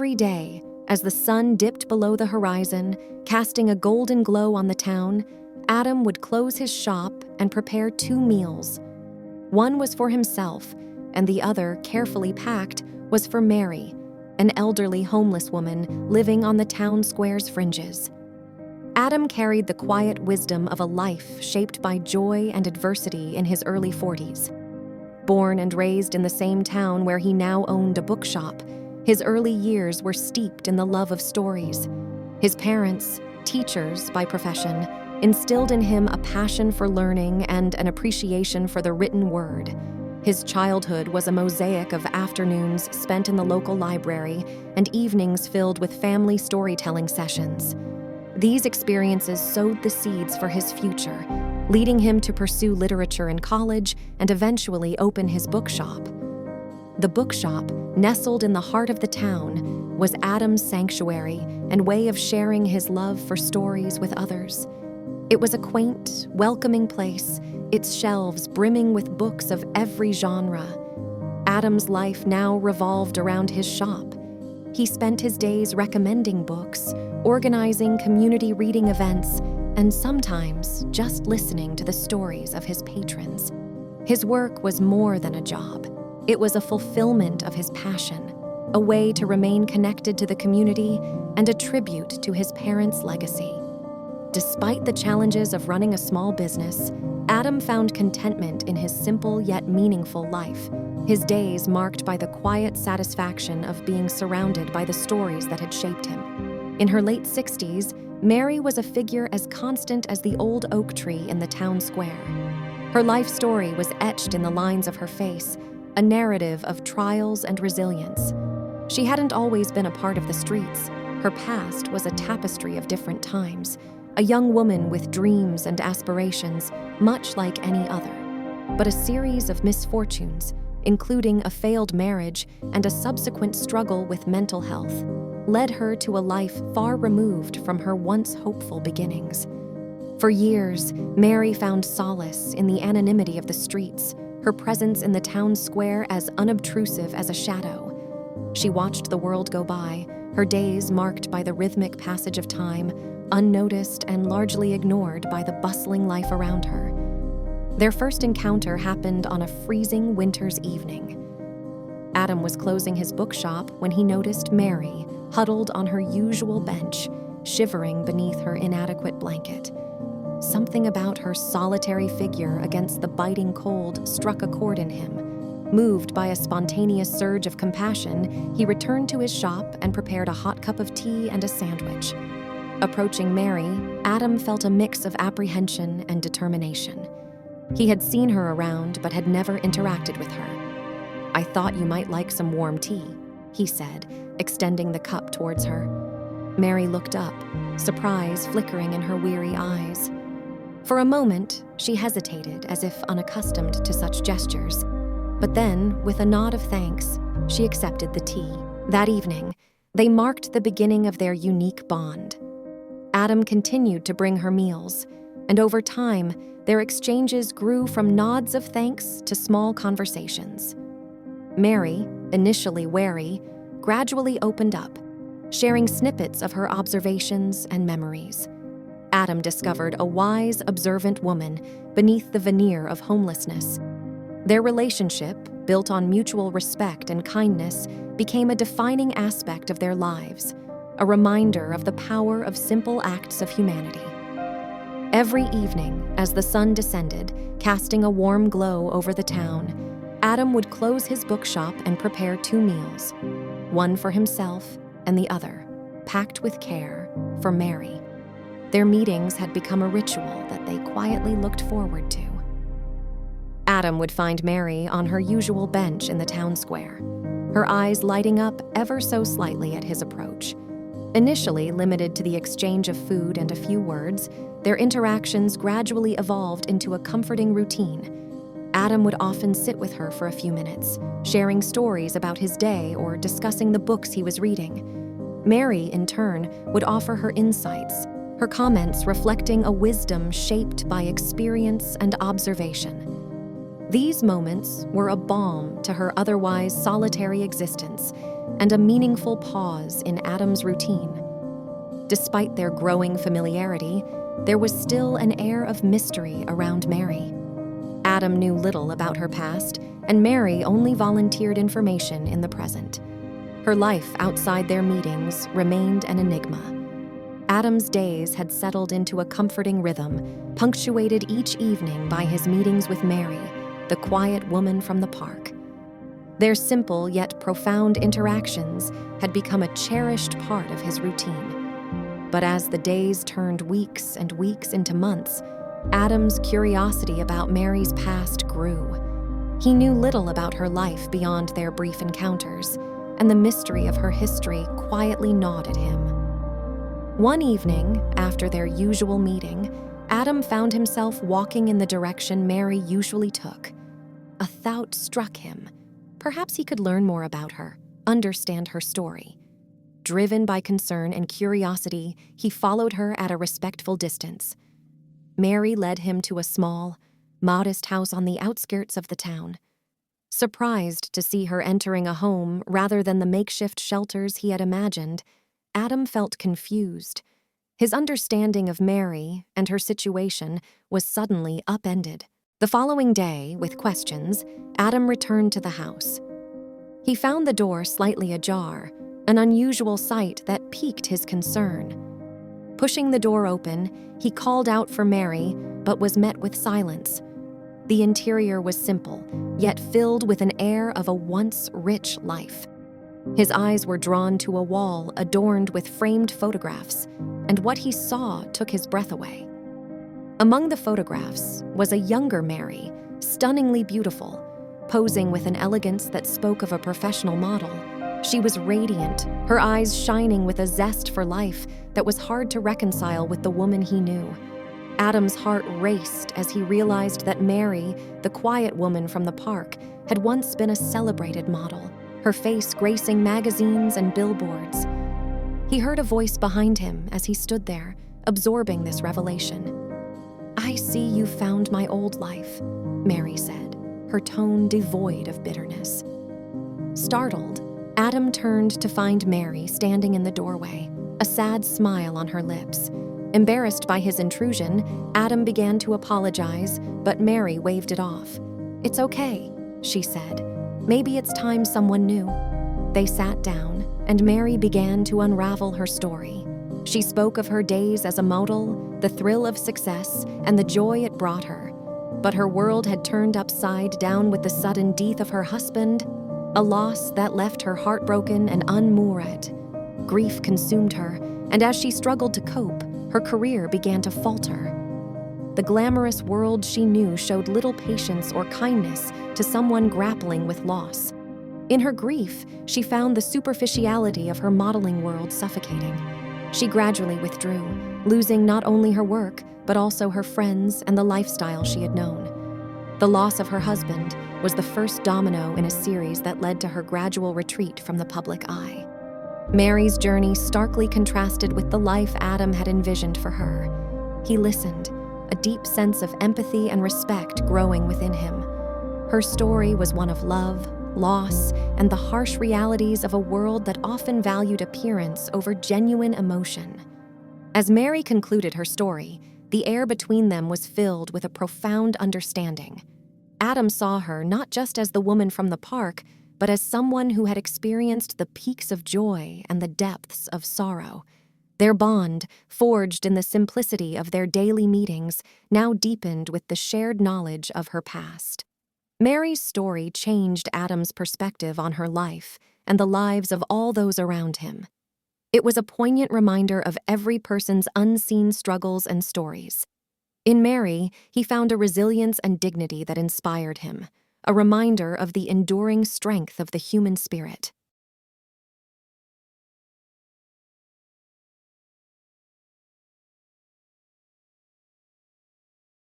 Every day, as the sun dipped below the horizon, casting a golden glow on the town, Adam would close his shop and prepare 2 meals. One was for himself, and the other, carefully packed, was for Mary, an elderly homeless woman living on the town square's fringes. Adam carried the quiet wisdom of a life shaped by joy and adversity in his early 40s. Born and raised in the same town where he now owned a bookshop, his early years were steeped in the love of stories. His parents, teachers by profession, instilled in him a passion for learning and an appreciation for the written word. His childhood was a mosaic of afternoons spent in the local library and evenings filled with family storytelling sessions. These experiences sowed the seeds for his future, leading him to pursue literature in college and eventually open his bookshop. The bookshop, nestled in the heart of the town, was Adam's sanctuary and way of sharing his love for stories with others. It was a quaint, welcoming place, its shelves brimming with books of every genre. Adam's life now revolved around his shop. He spent his days recommending books, organizing community reading events, and sometimes just listening to the stories of his patrons. His work was more than a job. It was a fulfillment of his passion, a way to remain connected to the community and a tribute to his parents' legacy. Despite the challenges of running a small business, Adam found contentment in his simple yet meaningful life, his days marked by the quiet satisfaction of being surrounded by the stories that had shaped him. In her late 60s, Mary was a figure as constant as the old oak tree in the town square. Her life story was etched in the lines of her face, a narrative of trials and resilience. She hadn't always been a part of the streets. Her past was a tapestry of different times, a young woman with dreams and aspirations, much like any other. But a series of misfortunes, including a failed marriage and a subsequent struggle with mental health, led her to a life far removed from her once hopeful beginnings. For years, Mary found solace in the anonymity of the streets, her presence in the town square as unobtrusive as a shadow. She watched the world go by, her days marked by the rhythmic passage of time, unnoticed and largely ignored by the bustling life around her. Their first encounter happened on a freezing winter's evening. Adam was closing his bookshop when he noticed Mary, huddled on her usual bench, shivering beneath her inadequate blanket. Something about her solitary figure against the biting cold struck a chord in him. Moved by a spontaneous surge of compassion, he returned to his shop and prepared a hot cup of tea and a sandwich. Approaching Mary, Adam felt a mix of apprehension and determination. He had seen her around but had never interacted with her. "I thought you might like some warm tea," he said, extending the cup towards her. Mary looked up, surprise flickering in her weary eyes. For a moment, she hesitated as if unaccustomed to such gestures. But then, with a nod of thanks, she accepted the tea. That evening, they marked the beginning of their unique bond. Adam continued to bring her meals, and over time, their exchanges grew from nods of thanks to small conversations. Mary, initially wary, gradually opened up, sharing snippets of her observations and memories. Adam discovered a wise, observant woman beneath the veneer of homelessness. Their relationship, built on mutual respect and kindness, became a defining aspect of their lives, a reminder of the power of simple acts of humanity. Every evening, as the sun descended, casting a warm glow over the town, Adam would close his bookshop and prepare 2 meals, one for himself and the other, packed with care, for Mary. Their meetings had become a ritual that they quietly looked forward to. Adam would find Mary on her usual bench in the town square, her eyes lighting up ever so slightly at his approach. Initially limited to the exchange of food and a few words, their interactions gradually evolved into a comforting routine. Adam would often sit with her for a few minutes, sharing stories about his day or discussing the books he was reading. Mary, in turn, would offer her insights, her comments reflecting a wisdom shaped by experience and observation. These moments were a balm to her otherwise solitary existence, and a meaningful pause in Adam's routine. Despite their growing familiarity, there was still an air of mystery around Mary. Adam knew little about her past, and Mary only volunteered information in the present. Her life outside their meetings remained an enigma. Adam's days had settled into a comforting rhythm, punctuated each evening by his meetings with Mary, the quiet woman from the park. Their simple yet profound interactions had become a cherished part of his routine. But as the days turned weeks and weeks into months, Adam's curiosity about Mary's past grew. He knew little about her life beyond their brief encounters, and the mystery of her history quietly gnawed at him. One evening, after their usual meeting, Adam found himself walking in the direction Mary usually took. A thought struck him. Perhaps he could learn more about her, understand her story. Driven by concern and curiosity, he followed her at a respectful distance. Mary led him to a small, modest house on the outskirts of the town. Surprised to see her entering a home rather than the makeshift shelters he had imagined, Adam felt confused. His understanding of Mary and her situation was suddenly upended. The following day, with questions, Adam returned to the house. He found the door slightly ajar, an unusual sight that piqued his concern. Pushing the door open, he called out for Mary, but was met with silence. The interior was simple, yet filled with an air of a once rich life. His eyes were drawn to a wall adorned with framed photographs, and what he saw took his breath away. Among the photographs was a younger Mary, stunningly beautiful, posing with an elegance that spoke of a professional model. She was radiant, her eyes shining with a zest for life that was hard to reconcile with the woman he knew. Adam's heart raced as he realized that Mary, the quiet woman from the park, had once been a celebrated model, her face gracing magazines and billboards. He heard a voice behind him as he stood there, absorbing this revelation. "I see you found my old life," Mary said, her tone devoid of bitterness. Startled, Adam turned to find Mary standing in the doorway, a sad smile on her lips. Embarrassed by his intrusion, Adam began to apologize, but Mary waved it off. "It's okay," she said. "Maybe it's time someone knew." They sat down, and Mary began to unravel her story. She spoke of her days as a model, the thrill of success, and the joy it brought her. But her world had turned upside down with the sudden death of her husband, a loss that left her heartbroken and unmoored. Grief consumed her, and as she struggled to cope, her career began to falter. The glamorous world she knew showed little patience or kindness to someone grappling with loss. In her grief, she found the superficiality of her modeling world suffocating. She gradually withdrew, losing not only her work, but also her friends and the lifestyle she had known. The loss of her husband was the first domino in a series that led to her gradual retreat from the public eye. Mary's journey starkly contrasted with the life Adam had envisioned for her. He listened, a deep sense of empathy and respect growing within him. Her story was one of love, loss, and the harsh realities of a world that often valued appearance over genuine emotion. As Mary concluded her story, the air between them was filled with a profound understanding. Adam saw her not just as the woman from the park, but as someone who had experienced the peaks of joy and the depths of sorrow. Their bond, forged in the simplicity of their daily meetings, now deepened with the shared knowledge of her past. Mary's story changed Adam's perspective on her life and the lives of all those around him. It was a poignant reminder of every person's unseen struggles and stories. In Mary, he found a resilience and dignity that inspired him, a reminder of the enduring strength of the human spirit.